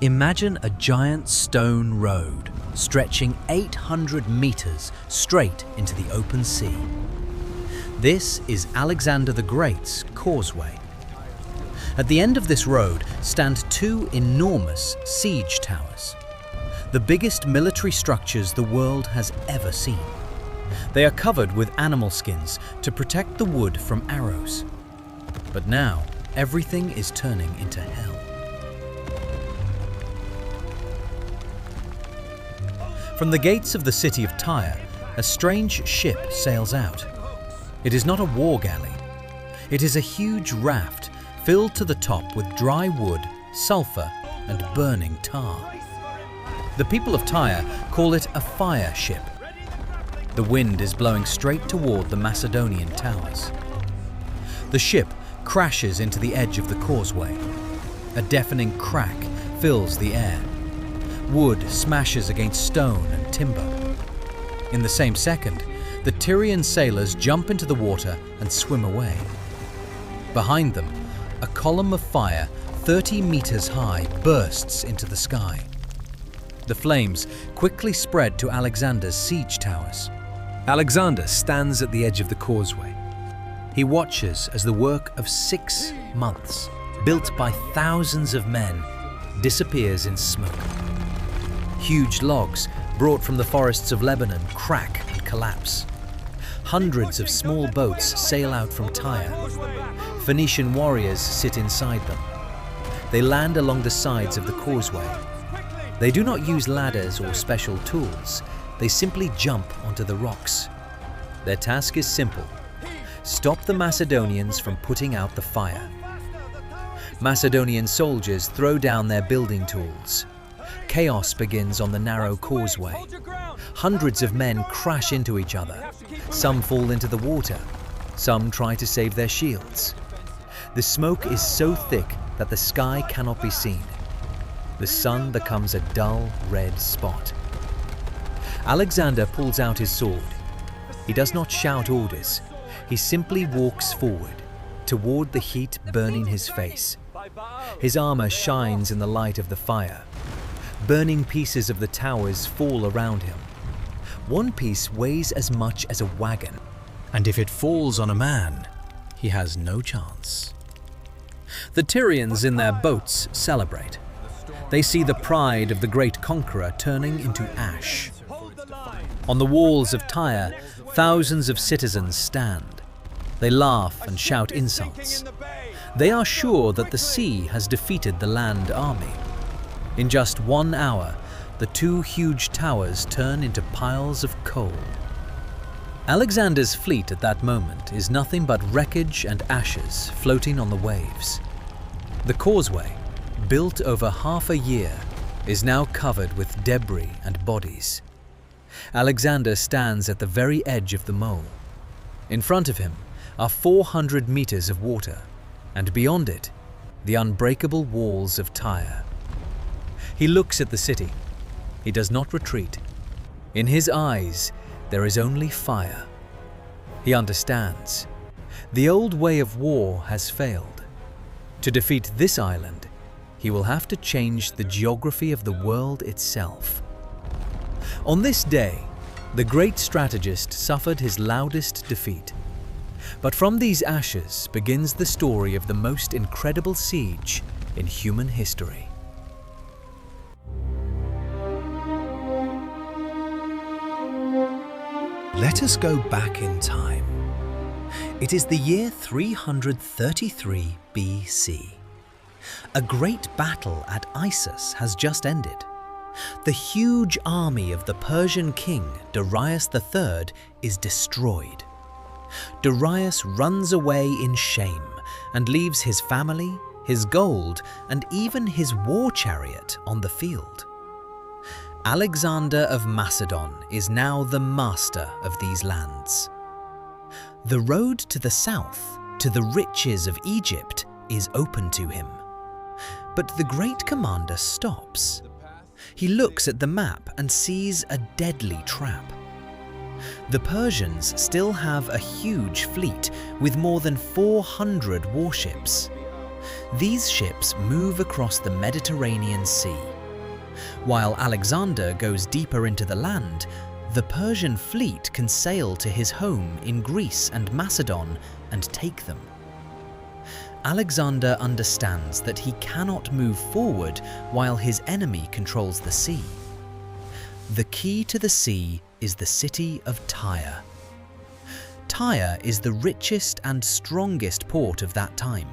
Imagine a giant stone road stretching 800 meters straight into the open sea. This is Alexander the Great's causeway. At the end of this road stand two enormous siege towers, the biggest military structures the world has ever seen. They are covered with animal skins to protect the wood from arrows. But now, everything is turning into hell. From the gates of the city of Tyre, a strange ship sails out. It is not a war galley. It is a huge raft filled to the top with dry wood, sulfur, and burning tar. The people of Tyre call it a fire ship. The wind is blowing straight toward the Macedonian towers. The ship crashes into the edge of the causeway. A deafening crack fills the air. Wood smashes against stone and timber. In the same second, the Tyrian sailors jump into the water and swim away. Behind them, a column of fire 30 meters high bursts into the sky. The flames quickly spread to Alexander's siege towers. Alexander stands at the edge of the causeway. He watches as the work of 6 months, built by thousands of men, disappears in smoke. Huge logs brought from the forests of Lebanon crack and collapse. Hundreds of small boats sail out from Tyre. Phoenician warriors sit inside them. They land along the sides of the causeway. They do not use ladders or special tools. They simply jump onto the rocks. Their task is simple: stop the Macedonians from putting out the fire. Macedonian soldiers throw down their building tools. Chaos begins on the narrow causeway. Hundreds of men crash into each other. Some fall into the water. Some try to save their shields. The smoke is so thick that the sky cannot be seen. The sun becomes a dull red spot. Alexander pulls out his sword. He does not shout orders. He simply walks forward, toward the heat burning his face. His armor shines in the light of the fire. Burning pieces of the towers fall around him. One piece weighs as much as a wagon, and if it falls on a man, he has no chance. The Tyrians in their boats celebrate. They see the pride of the great conqueror turning into ash. On the walls of Tyre, thousands of citizens stand. They laugh and shout insults. They are sure that the sea has defeated the land army. In just 1 hour, the two huge towers turn into piles of coal. Alexander's fleet at that moment is nothing but wreckage and ashes floating on the waves. The causeway, built over half a year, is now covered with debris and bodies. Alexander stands at the very edge of the mole. In front of him are 400 meters of water, and beyond it, the unbreakable walls of Tyre. He looks at the city. He does not retreat. In his eyes, there is only fire. He understands. The old way of war has failed. To defeat this island, he will have to change the geography of the world itself. On this day, the great strategist suffered his loudest defeat. But from these ashes begins the story of the most incredible siege in human history. Let us go back in time. It is the year 333 BC. A great battle at Issus has just ended. The huge army of the Persian king Darius III is destroyed. Darius runs away in shame and leaves his family, his gold, and even his war chariot on the field. Alexander of Macedon is now the master of these lands. The road to the south, to the riches of Egypt, is open to him. But the great commander stops. He looks at the map and sees a deadly trap. The Persians still have a huge fleet with more than 400 warships. These ships move across the Mediterranean Sea. While Alexander goes deeper into the land, the Persian fleet can sail to his home in Greece and Macedon and take them. Alexander understands that he cannot move forward while his enemy controls the sea. The key to the sea is the city of Tyre. Tyre is the richest and strongest port of that time.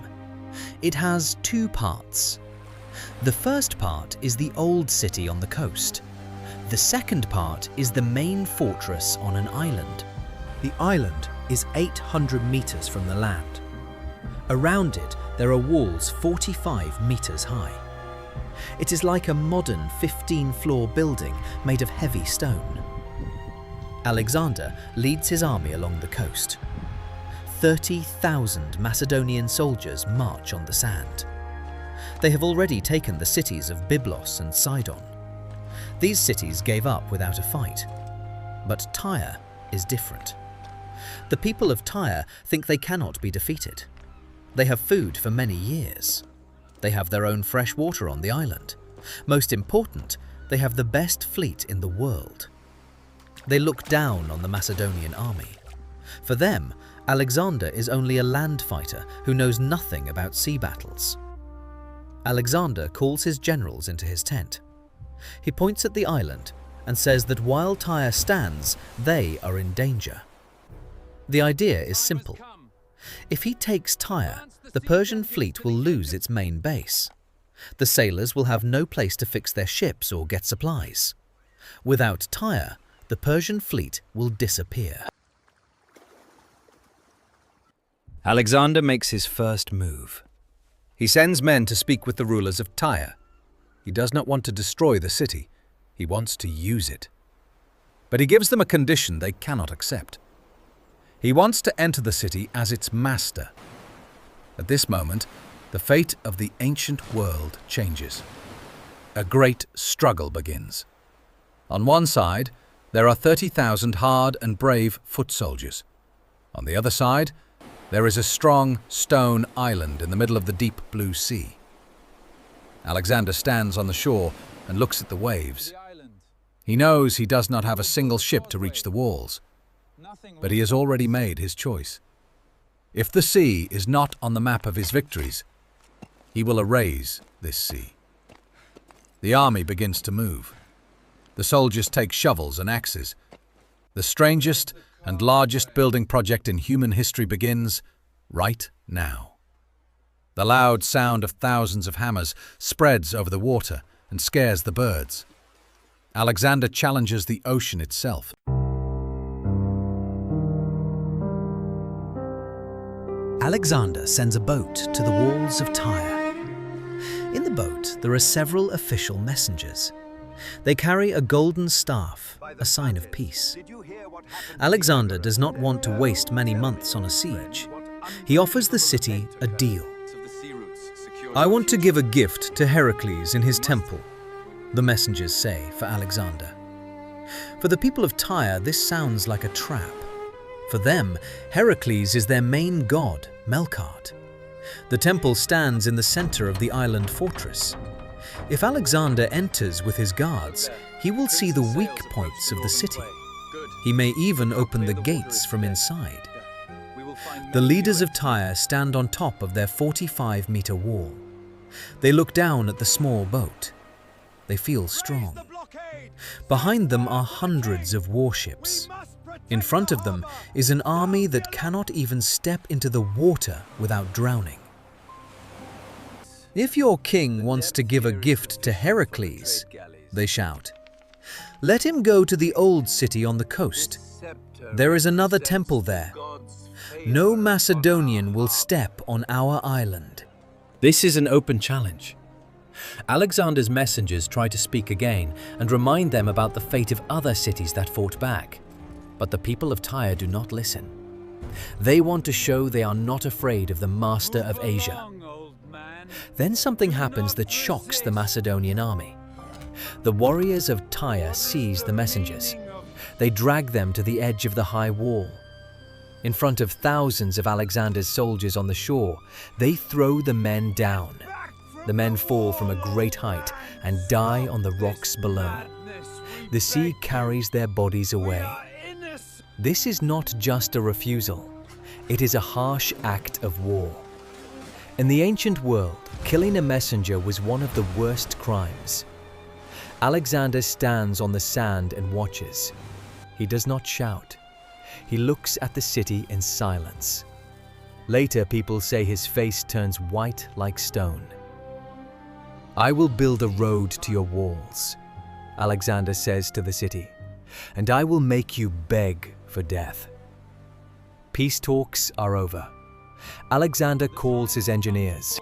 It has two parts. The first part is the old city on the coast. The second part is the main fortress on an island. The island is 800 meters from the land. Around it, there are walls 45 meters high. It is like a modern 15-floor building made of heavy stone. Alexander leads his army along the coast. 30,000 Macedonian soldiers march on the sand. They have already taken the cities of Byblos and Sidon. These cities gave up without a fight. But Tyre is different. The people of Tyre think they cannot be defeated. They have food for many years. They have their own fresh water on the island. Most important, they have the best fleet in the world. They look down on the Macedonian army. For them, Alexander is only a land fighter who knows nothing about sea battles. Alexander calls his generals into his tent. He points at the island and says that while Tyre stands, they are in danger. The idea is simple. If he takes Tyre, the Persian fleet will lose its main base. The sailors will have no place to fix their ships or get supplies. Without Tyre, the Persian fleet will disappear. Alexander makes his first move. He sends men to speak with the rulers of Tyre. He does not want to destroy the city. He wants to use it. But he gives them a condition they cannot accept. He wants to enter the city as its master. At this moment, the fate of the ancient world changes. A great struggle begins. On one side, there are 30,000 hard and brave foot soldiers. On the other side, there is a strong stone island in the middle of the deep blue sea. Alexander stands on the shore and looks at the waves. He knows he does not have a single ship to reach the walls, but he has already made his choice. If the sea is not on the map of his victories, he will erase this sea. The army begins to move. The soldiers take shovels and axes. The strangest and largest building project in human history begins right now. The loud sound of thousands of hammers spreads over the water and scares the birds. Alexander challenges the ocean itself. Alexander sends a boat to the walls of Tyre. In the boat, there are several official messengers. They carry a golden staff, a sign of peace. Alexander does not want to waste many months on a siege. He offers the city a deal. "I want to give a gift to Heracles in his temple," the messengers say for Alexander. For the people of Tyre, this sounds like a trap. For them, Heracles is their main god, Melkart. The temple stands in the center of the island fortress. If Alexander enters with his guards, he will see the weak points of the city. He may even open the gates from inside. The leaders of Tyre stand on top of their 45-meter wall. They look down at the small boat. They feel strong. Behind them are hundreds of warships. In front of them is an army that cannot even step into the water without drowning. "If your king wants to give a gift to Heracles," they shout, "let him go to the old city on the coast. There is another temple there. No Macedonian will step on our island." This is an open challenge. Alexander's messengers try to speak again and remind them about the fate of other cities that fought back. But the people of Tyre do not listen. They want to show they are not afraid of the master of Asia. Then something happens that shocks the Macedonian army. The warriors of Tyre seize the messengers. They drag them to the edge of the high wall. In front of thousands of Alexander's soldiers on the shore, they throw the men down. The men fall from a great height and die on the rocks below. The sea carries their bodies away. This is not just a refusal. It is a harsh act of war. In the ancient world, killing a messenger was one of the worst crimes. Alexander stands on the sand and watches. He does not shout. He looks at the city in silence. Later, people say his face turns white like stone. "I will build a road to your walls," Alexander says to the city, "and I will make you beg for death." Peace talks are over. Alexander calls his engineers.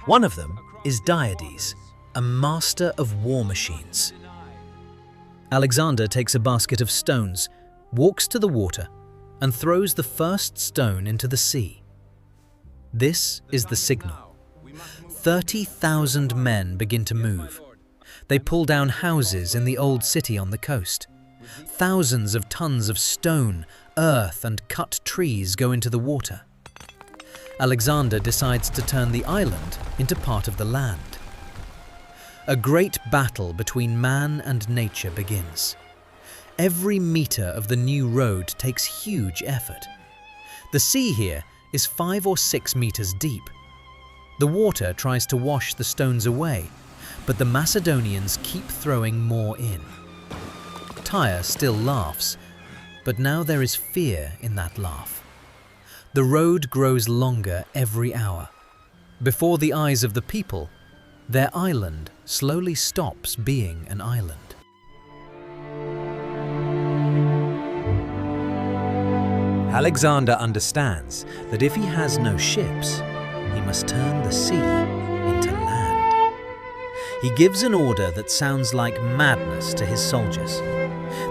One of them is Diades, a master of war machines. Alexander takes a basket of stones, walks to the water, and throws the first stone into the sea. This is the signal. 30,000 men begin to move. They pull down houses in the old city on the coast. Thousands of tons of stone, earth, and cut trees go into the water. Alexander decides to turn the island into part of the land. A great battle between man and nature begins. Every meter of the new road takes huge effort. The sea here is 5 or 6 meters deep. The water tries to wash the stones away, but the Macedonians keep throwing more in. Tyre still laughs, but now there is fear in that laugh. The road grows longer every hour. Before the eyes of the people, their island slowly stops being an island. Alexander understands that if he has no ships, he must turn the sea into land. He gives an order that sounds like madness to his soldiers.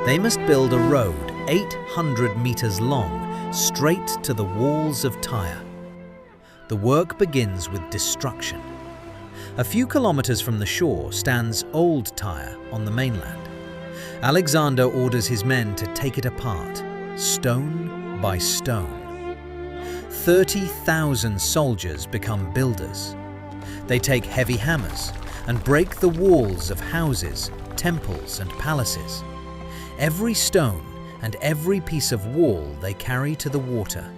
They must build a road 800 meters long straight to the walls of Tyre. The work begins with destruction. A few kilometers from the shore stands Old Tyre on the mainland. Alexander orders his men to take it apart, stone by stone. 30,000 soldiers become builders. They take heavy hammers and break the walls of houses, temples, and palaces. Every stone and every piece of wall they carry to the water.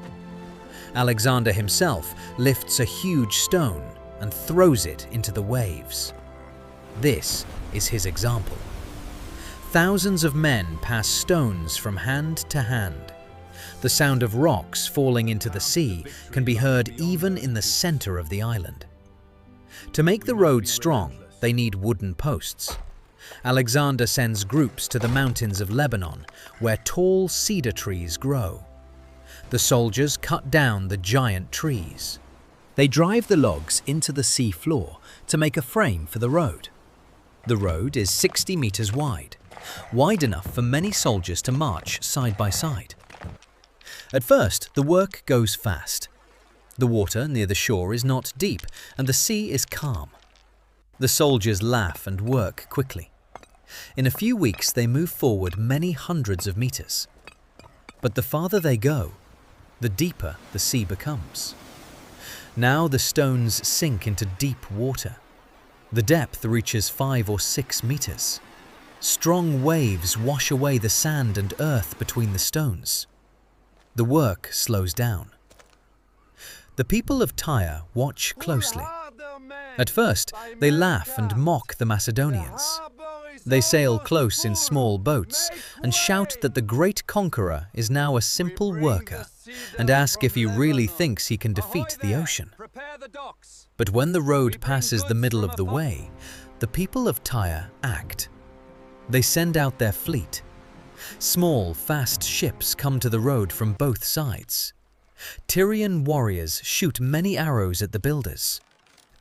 Alexander himself lifts a huge stone and throws it into the waves. This is his example. Thousands of men pass stones from hand to hand. The sound of rocks falling into the sea can be heard even in the center of the island. To make the road strong, they need wooden posts. Alexander sends groups to the mountains of Lebanon, where tall cedar trees grow. The soldiers cut down the giant trees. They drive the logs into the sea floor to make a frame for the road. The road is 60 meters wide enough for many soldiers to march side by side. At first, the work goes fast. The water near the shore is not deep, and the sea is calm. The soldiers laugh and work quickly. In a few weeks, they move forward many hundreds of meters. But the farther they go, the deeper the sea becomes. Now the stones sink into deep water. The depth reaches 5 or 6 meters. Strong waves wash away the sand and earth between the stones. The work slows down. The people of Tyre watch closely. At first, they laugh and mock the Macedonians. They sail close in small boats and shout that the great conqueror is now a simple worker and ask if he really thinks he can defeat the ocean. But when the road passes the middle of the way, the people of Tyre act. They send out their fleet. Small, fast ships come to the road from both sides. Tyrian warriors shoot many arrows at the builders.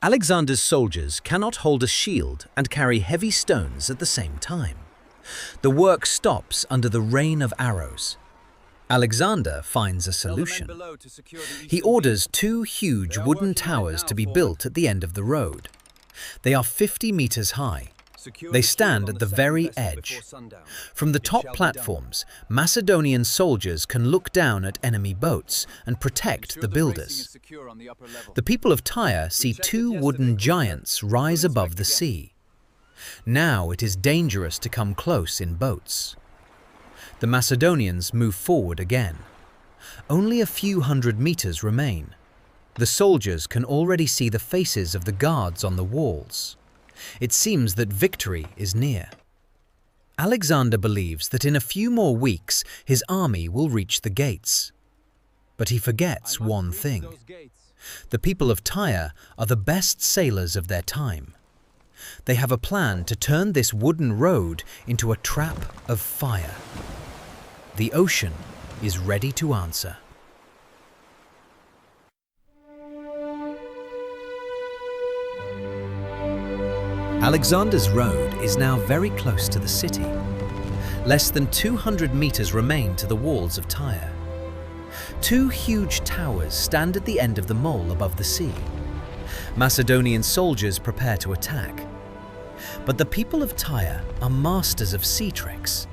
Alexander's soldiers cannot hold a shield and carry heavy stones at the same time. The work stops under the rain of arrows. Alexander finds a solution. He orders 2 huge wooden towers to be built at the end of the road. They are 50 meters high, They stand at the very edge. From the top platforms, Macedonian soldiers can look down at enemy boats and protect the builders. The people of Tyre see two wooden giants rise above the sea. Now it is dangerous to come close in boats. The Macedonians move forward again. Only a few hundred meters remain. The soldiers can already see the faces of the guards on the walls. It seems that victory is near. Alexander believes that in a few more weeks his army will reach the gates. But he forgets one thing. The people of Tyre are the best sailors of their time. They have a plan to turn this wooden road into a trap of fire. The ocean is ready to answer. Alexander's road is now very close to the city. Less than 200 meters remain to the walls of Tyre. Two huge towers stand at the end of the mole above the sea. Macedonian soldiers prepare to attack. But the people of Tyre are masters of sea tricks.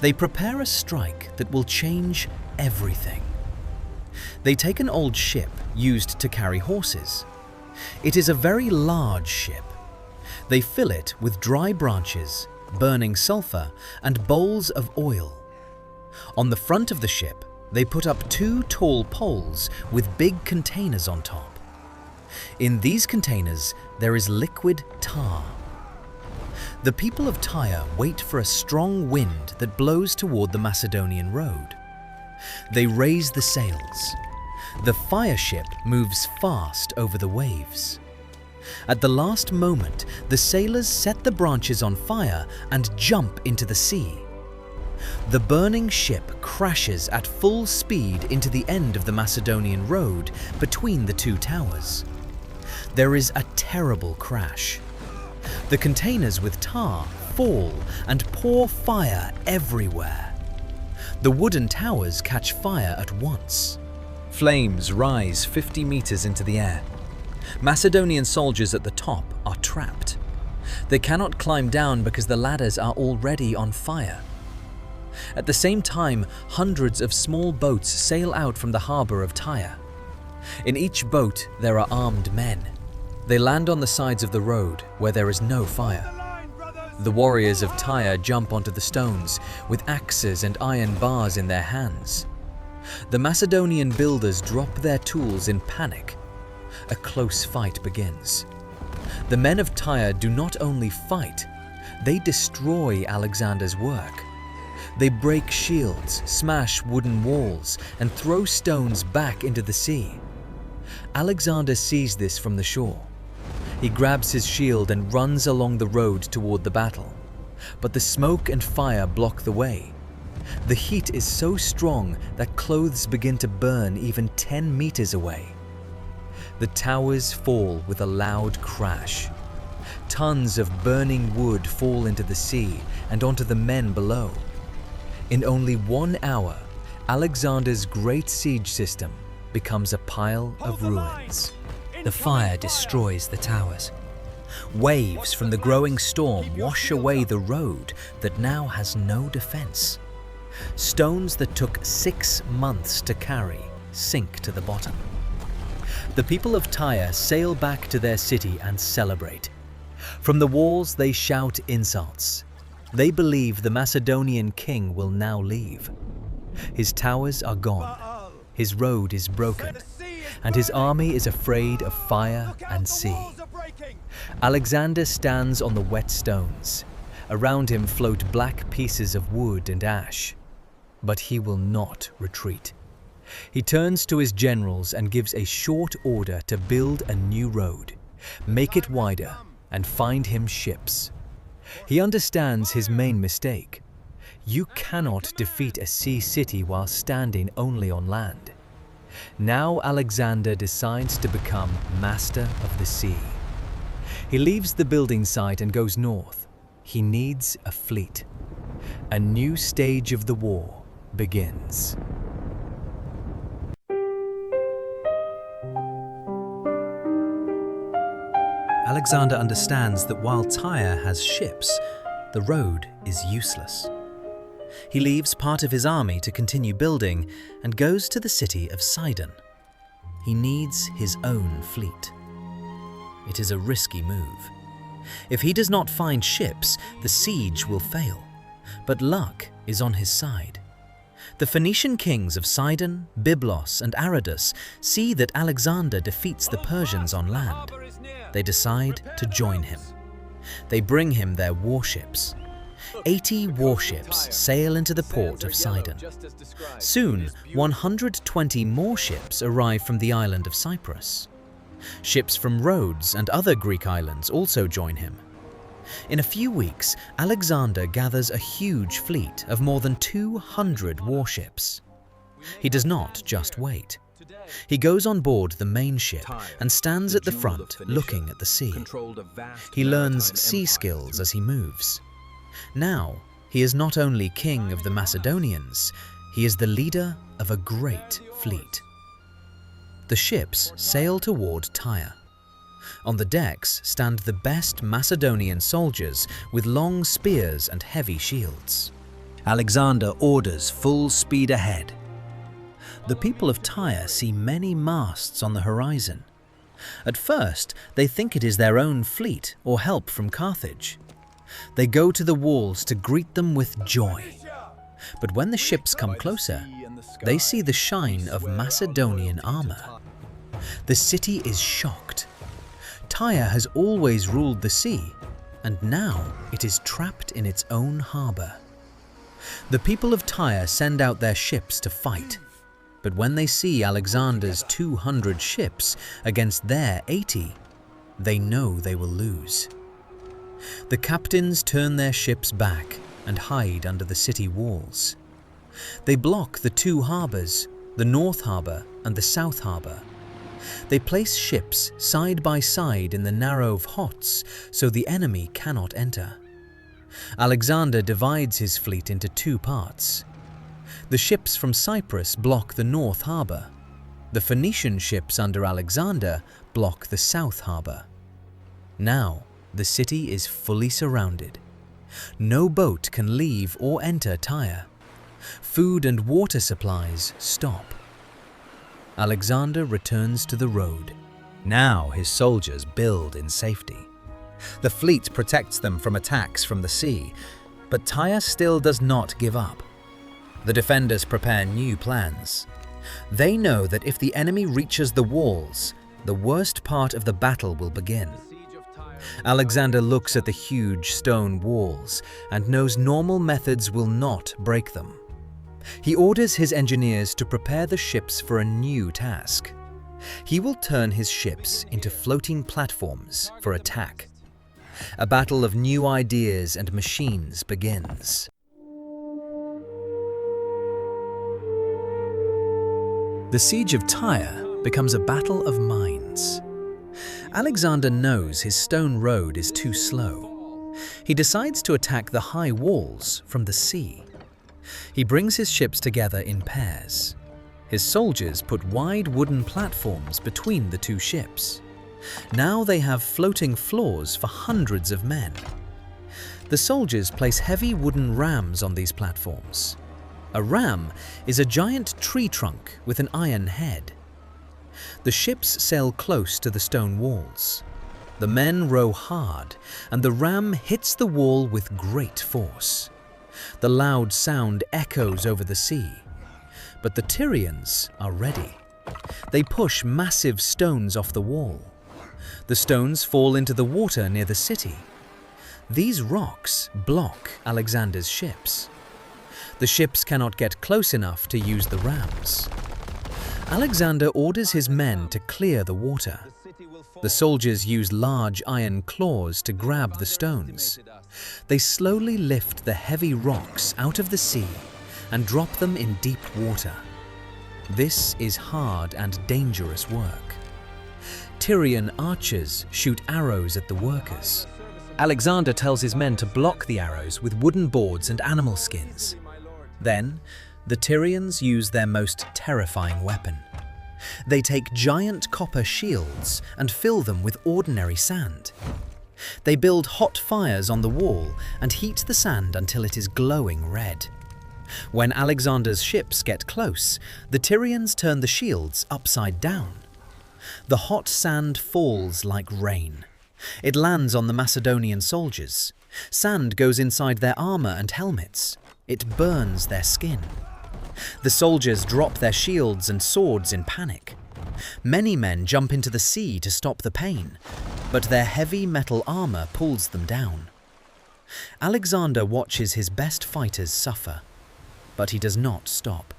They prepare a strike that will change everything. They take an old ship used to carry horses. It is a very large ship. They fill it with dry branches, burning sulfur, and bowls of oil. On the front of the ship, they put up two tall poles with big containers on top. In these containers, there is liquid tar. The people of Tyre wait for a strong wind that blows toward the Macedonian road. They raise the sails. The fire ship moves fast over the waves. At the last moment, the sailors set the branches on fire and jump into the sea. The burning ship crashes at full speed into the end of the Macedonian road between the two towers. There is a terrible crash. The containers with tar fall and pour fire everywhere. The wooden towers catch fire at once. Flames rise 50 meters into the air. Macedonian soldiers at the top are trapped. They cannot climb down because the ladders are already on fire. At the same time, hundreds of small boats sail out from the harbor of Tyre. In each boat, there are armed men. They land on the sides of the road where there is no fire. The warriors of Tyre jump onto the stones with axes and iron bars in their hands. The Macedonian builders drop their tools in panic. A close fight begins. The men of Tyre do not only fight, they destroy Alexander's work. They break shields, smash wooden walls, and throw stones back into the sea. Alexander sees this from the shore. He grabs his shield and runs along the road toward the battle. But the smoke and fire block the way. The heat is so strong that clothes begin to burn even 10 meters away. The towers fall with a loud crash. Tons of burning wood fall into the sea and onto the men below. In only 1 hour, Alexander's great siege system becomes a pile of ruins. The fire destroys the towers. Waves from the growing storm wash away the road that now has no defense. Stones that took 6 months to carry sink to the bottom. The people of Tyre sail back to their city and celebrate. From the walls they shout insults. They believe the Macedonian king will now leave. His towers are gone, his road is broken, and his army is afraid of fire and sea. Alexander stands on the wet stones. Around him float black pieces of wood and ash. But he will not retreat. He turns to his generals and gives a short order to build a new road, make it wider, and find him ships. He understands his main mistake. You cannot defeat a sea city while standing only on land. Now Alexander decides to become master of the sea. He leaves the building site and goes north. He needs a fleet. A new stage of the war begins. Alexander understands that while Tyre has ships, the road is useless. He leaves part of his army to continue building and goes to the city of Sidon. He needs his own fleet. It is a risky move. If he does not find ships, the siege will fail. But luck is on his side. The Phoenician kings of Sidon, Byblos, and Aradus see that Alexander defeats the Persians on land. They decide to join him. They bring him their warships. 80 warships sail into the port of Sidon. Soon, 120 more ships arrive from the island of Cyprus. Ships from Rhodes and other Greek islands also join him. In a few weeks, Alexander gathers a huge fleet of more than 200 warships. He does not just wait. He goes on board the main ship and stands at the front looking at the sea. He learns sea skills as he moves. Now, he is not only king of the Macedonians, he is the leader of a great fleet. The ships sail toward Tyre. On the decks stand the best Macedonian soldiers with long spears and heavy shields. Alexander orders full speed ahead. The people of Tyre see many masts on the horizon. At first, they think it is their own fleet or help from Carthage. They go to the walls to greet them with joy. But when the ships come closer, they see the shine of Macedonian armor. The city is shocked. Tyre has always ruled the sea, and now it is trapped in its own harbor. The people of Tyre send out their ships to fight, but when they see Alexander's 200 ships against their 80, they know they will lose. The captains turn their ships back and hide under the city walls. They block the two harbors, the North Harbor and the South Harbor. They place ships side by side in the narrow hots so the enemy cannot enter. Alexander divides his fleet into two parts. The ships from Cyprus block the North Harbor. The Phoenician ships under Alexander block the South Harbor. Now, the city is fully surrounded. No boat can leave or enter Tyre. Food and water supplies stop. Alexander returns to the road. Now his soldiers build in safety. The fleet protects them from attacks from the sea, but Tyre still does not give up. The defenders prepare new plans. They know that if the enemy reaches the walls, the worst part of the battle will begin. Alexander looks at the huge stone walls and knows normal methods will not break them. He orders his engineers to prepare the ships for a new task. He will turn his ships into floating platforms for attack. A battle of new ideas and machines begins. The Siege of Tyre becomes a battle of minds. Alexander knows his stone road is too slow. He decides to attack the high walls from the sea. He brings his ships together in pairs. His soldiers put wide wooden platforms between the two ships. Now they have floating floors for hundreds of men. The soldiers place heavy wooden rams on these platforms. A ram is a giant tree trunk with an iron head. The ships sail close to the stone walls. The men row hard, and the ram hits the wall with great force. The loud sound echoes over the sea. But the Tyrians are ready. They push massive stones off the wall. The stones fall into the water near the city. These rocks block Alexander's ships. The ships cannot get close enough to use the rams. Alexander orders his men to clear the water. The soldiers use large iron claws to grab the stones. They slowly lift the heavy rocks out of the sea and drop them in deep water. This is hard and dangerous work. Tyrian archers shoot arrows at the workers. Alexander tells his men to block the arrows with wooden boards and animal skins. Then, the Tyrians use their most terrifying weapon. They take giant copper shields and fill them with ordinary sand. They build hot fires on the wall and heat the sand until it is glowing red. When Alexander's ships get close, the Tyrians turn the shields upside down. The hot sand falls like rain. It lands on the Macedonian soldiers. Sand goes inside their armor and helmets. It burns their skin. The soldiers drop their shields and swords in panic. Many men jump into the sea to stop the pain, but their heavy metal armor pulls them down. Alexander watches his best fighters suffer, but he does not stop.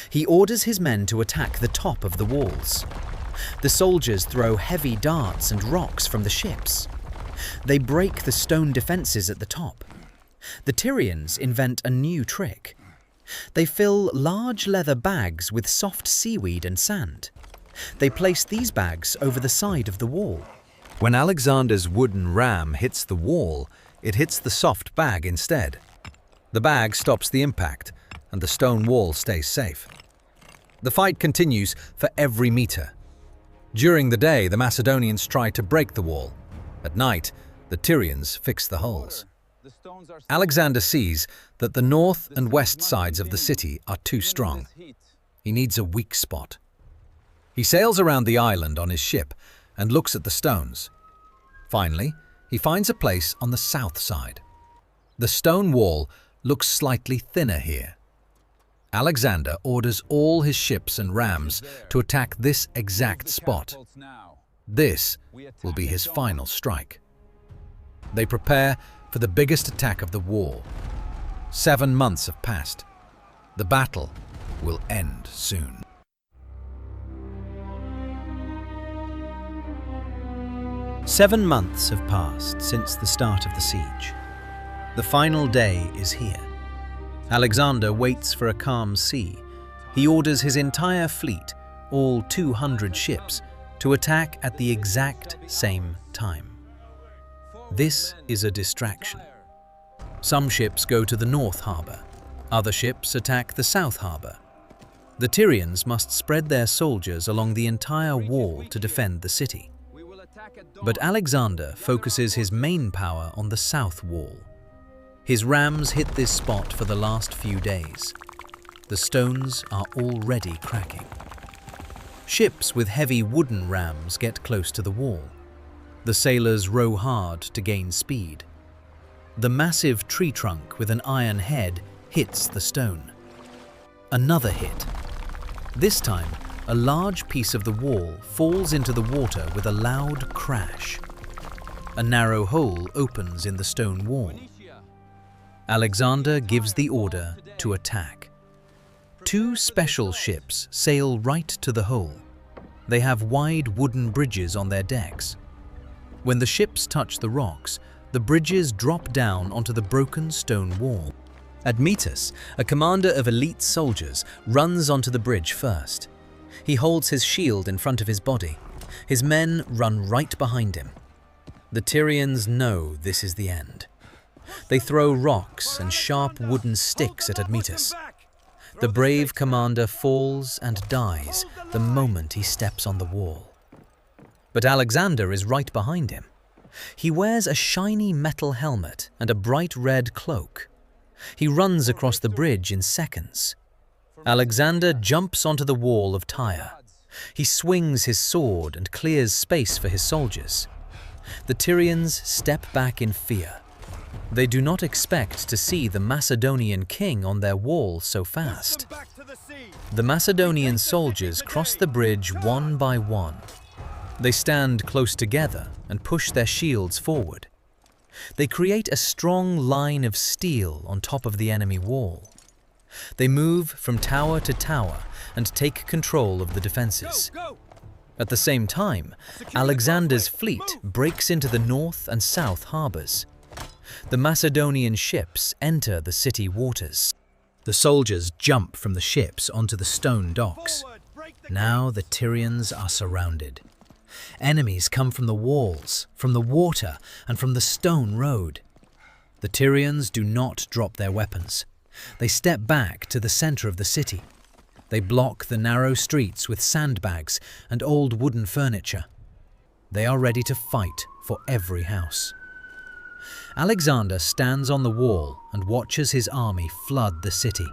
He orders his men to attack the top of the walls. The soldiers throw heavy darts and rocks from the ships. They break the stone defenses at the top. The Tyrians invent a new trick. They fill large leather bags with soft seaweed and sand. They place these bags over the side of the wall. When Alexander's wooden ram hits the wall, it hits the soft bag instead. The bag stops the impact, and the stone wall stays safe. The fight continues for every meter. During the day, the Macedonians try to break the wall. At night, the Tyrians fix the holes. Alexander sees that the north and west sides of the city are too strong. He needs a weak spot. He sails around the island on his ship and looks at the stones. Finally, he finds a place on the south side. The stone wall looks slightly thinner here. Alexander orders all his ships and rams to attack this exact spot. This will be his final strike. They prepare for the biggest attack of the war. 7 months have passed. The battle will end soon. "7 months have passed since the start of the siege. The final day is here. Alexander waits for a calm sea. He orders his entire fleet, all 200 ships, to attack at the exact same time. This is a distraction. Some ships go to the north harbour. Other ships attack the south harbour. The Tyrians must spread their soldiers along the entire wall to defend the city. But Alexander focuses his main power on the south wall. His rams hit this spot for the last few days. The stones are already cracking. Ships with heavy wooden rams get close to the wall. The sailors row hard to gain speed. The massive tree trunk with an iron head hits the stone. Another hit. This time, a large piece of the wall falls into the water with a loud crash. A narrow hole opens in the stone wall. Alexander gives the order to attack. 2 special ships sail right to the hole. They have wide wooden bridges on their decks. When the ships touch the rocks, the bridges drop down onto the broken stone wall. Admetus, a commander of elite soldiers, runs onto the bridge first. He holds his shield in front of his body. His men run right behind him. The Tyrians know this is the end. They throw rocks and sharp wooden sticks at Admetus. The brave commander falls and dies the moment he steps on the wall. But Alexander is right behind him. He wears a shiny metal helmet and a bright red cloak. He runs across the bridge in seconds. Alexander jumps onto the wall of Tyre. He swings his sword and clears space for his soldiers. The Tyrians step back in fear. They do not expect to see the Macedonian king on their wall so fast. The Macedonian soldiers cross the bridge one by one. They stand close together and push their shields forward. They create a strong line of steel on top of the enemy wall. They move from tower to tower and take control of the defenses. At the same time, Alexander's fleet breaks into the north and south harbours. The Macedonian ships enter the city waters. The soldiers jump from the ships onto the stone docks. Now the Tyrians are surrounded. Enemies come from the walls, from the water, and from the stone road. The Tyrians do not drop their weapons. They step back to the center of the city. They block the narrow streets with sandbags and old wooden furniture. They are ready to fight for every house. Alexander stands on the wall and watches his army flood the city.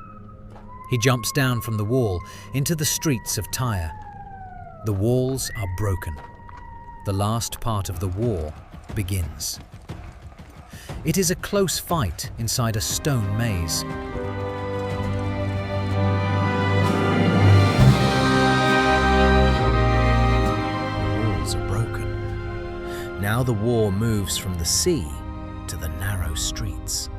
He jumps down from the wall into the streets of Tyre. The walls are broken. The last part of the war begins. It is a close fight inside a stone maze. The walls are broken. Now the war moves from the sea to the narrow streets.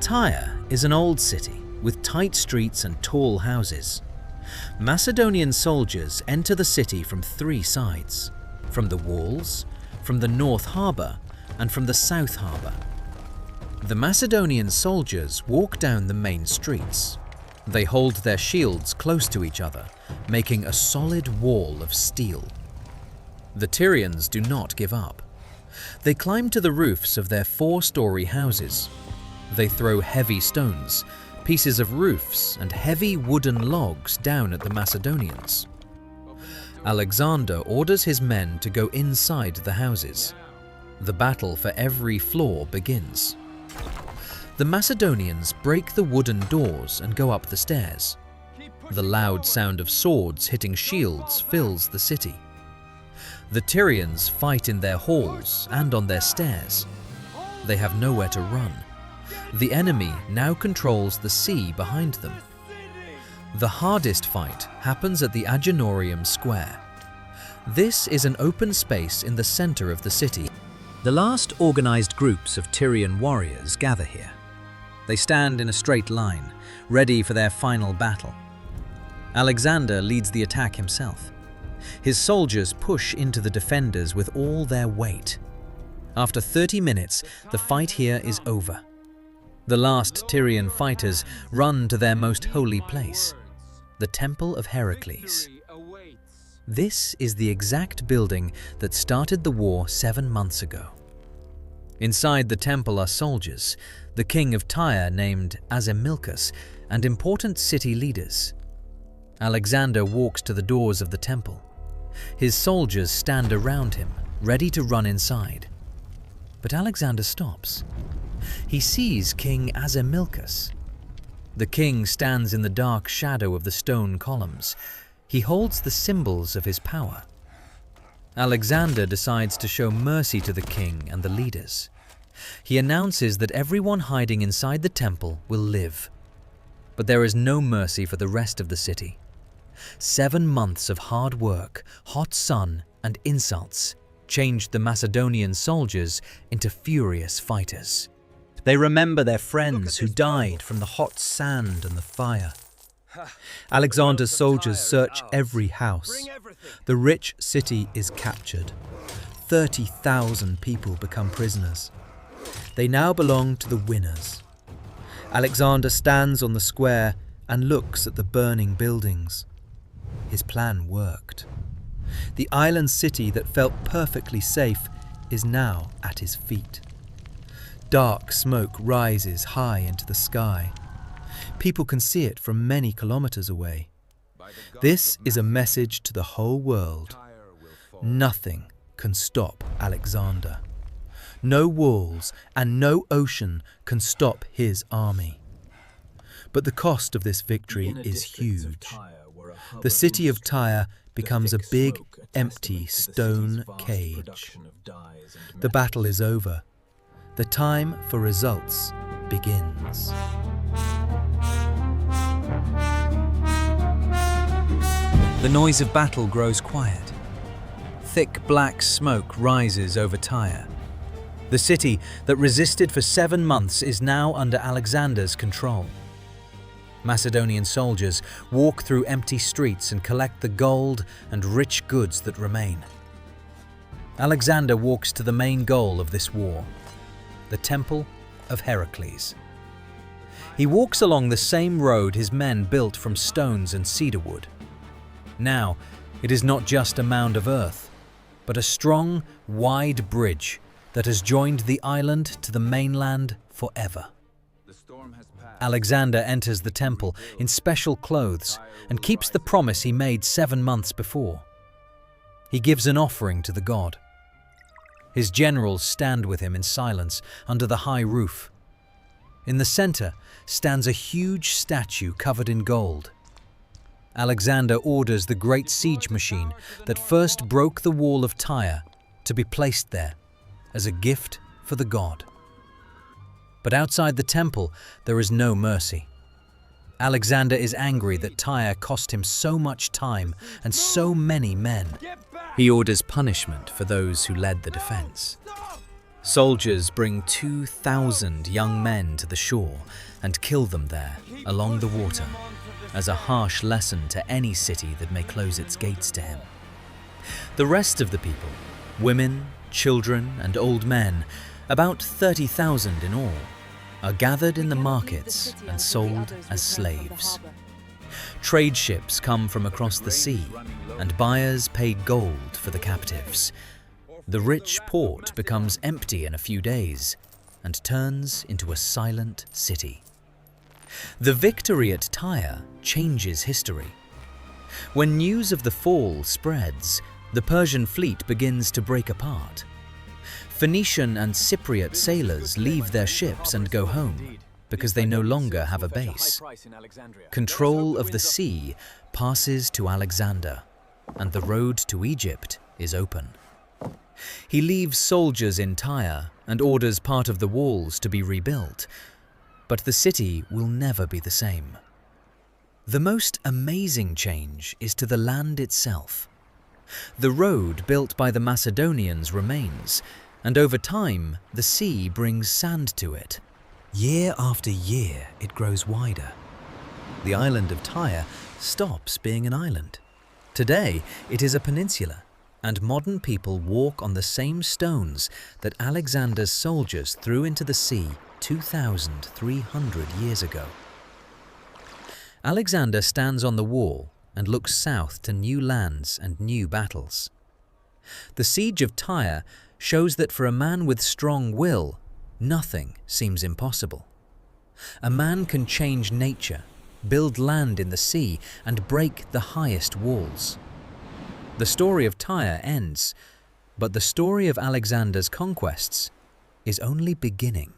Tyre is an old city with tight streets and tall houses. Macedonian soldiers enter the city from 3 sides: from the walls, from the north harbour, and from the south harbour. The Macedonian soldiers walk down the main streets. They hold their shields close to each other, making a solid wall of steel. The Tyrians do not give up. They climb to the roofs of their 4-story houses. They throw heavy stones, pieces of roofs, and heavy wooden logs down at the Macedonians. Alexander orders his men to go inside the houses. The battle for every floor begins. The Macedonians break the wooden doors and go up the stairs. The loud sound of swords hitting shields fills the city. The Tyrians fight in their halls and on their stairs. They have nowhere to run. The enemy now controls the sea behind them. The hardest fight happens at the Agenorium Square. This is an open space in the center of the city. The last organized groups of Tyrian warriors gather here. They stand in a straight line, ready for their final battle. Alexander leads the attack himself. His soldiers push into the defenders with all their weight. After 30 minutes, the fight here is over. The last Tyrian fighters run to their most holy place, the Temple of Heracles. This is the exact building that started the war 7 months ago. Inside the temple are soldiers, the king of Tyre named Azemilchus, and important city leaders. Alexander walks to the doors of the temple. His soldiers stand around him, ready to run inside. But Alexander stops. He sees King Azemilchus. The king stands in the dark shadow of the stone columns. He holds the symbols of his power. Alexander decides to show mercy to the king and the leaders. He announces that everyone hiding inside the temple will live. But there is no mercy for the rest of the city. 7 months of hard work, hot sun, and insults changed the Macedonian soldiers into furious fighters. They remember their friends who died from the hot sand and the fire. Alexander's soldiers search every house. The rich city is captured. 30,000 people become prisoners. They now belong to the winners. Alexander stands on the square and looks at the burning buildings. His plan worked. The island city that felt perfectly safe is now at his feet. Dark smoke rises high into the sky. People can see it from many kilometers away. This is a message to the whole world. Nothing can stop Alexander. No walls and no ocean can stop his army. But the cost of this victory is huge. The city of Tyre becomes a big, empty stone cage. The battle is over. The time for results begins. The noise of battle grows quiet. Thick black smoke rises over Tyre. The city that resisted for 7 months is now under Alexander's control. Macedonian soldiers walk through empty streets and collect the gold and rich goods that remain. Alexander walks to the main goal of this war, the Temple of Heracles. He walks along the same road his men built from stones and cedar wood. Now, it is not just a mound of earth, but a strong, wide bridge that has joined the island to the mainland forever. Alexander enters the temple in special clothes and keeps the promise he made 7 months before. He gives an offering to the god. His generals stand with him in silence under the high roof. In the center stands a huge statue covered in gold. Alexander orders the great siege machine that first broke the wall of Tyre to be placed there as a gift for the god. But outside the temple, there is no mercy. Alexander is angry that Tyre cost him so much time and so many men. He orders punishment for those who led the defense. Soldiers bring 2,000 young men to the shore and kill them there along the water as a harsh lesson to any city that may close its gates to him. The rest of the people, women, children and old men, about 30,000 in all, are gathered in the markets and sold as slaves. Trade ships come from across the sea, and buyers pay gold for the captives. The rich port becomes empty in a few days and turns into a silent city. The victory at Tyre changes history. When news of the fall spreads, the Persian fleet begins to break apart. Phoenician and Cypriot sailors leave their ships and go home because they no longer have a base. Control of the sea passes to Alexander, and the road to Egypt is open. He leaves soldiers in Tyre and orders part of the walls to be rebuilt, but the city will never be the same. The most amazing change is to the land itself. The road built by the Macedonians remains, and over time, the sea brings sand to it. Year after year, it grows wider. The island of Tyre stops being an island. Today, it is a peninsula, and modern people walk on the same stones that Alexander's soldiers threw into the sea 2,300 years ago. Alexander stands on the wall and looks south to new lands and new battles. The Siege of Tyre shows that for a man with strong will, nothing seems impossible. A man can change nature, build land in the sea, and break the highest walls. The story of Tyre ends, but the story of Alexander's conquests is only beginning.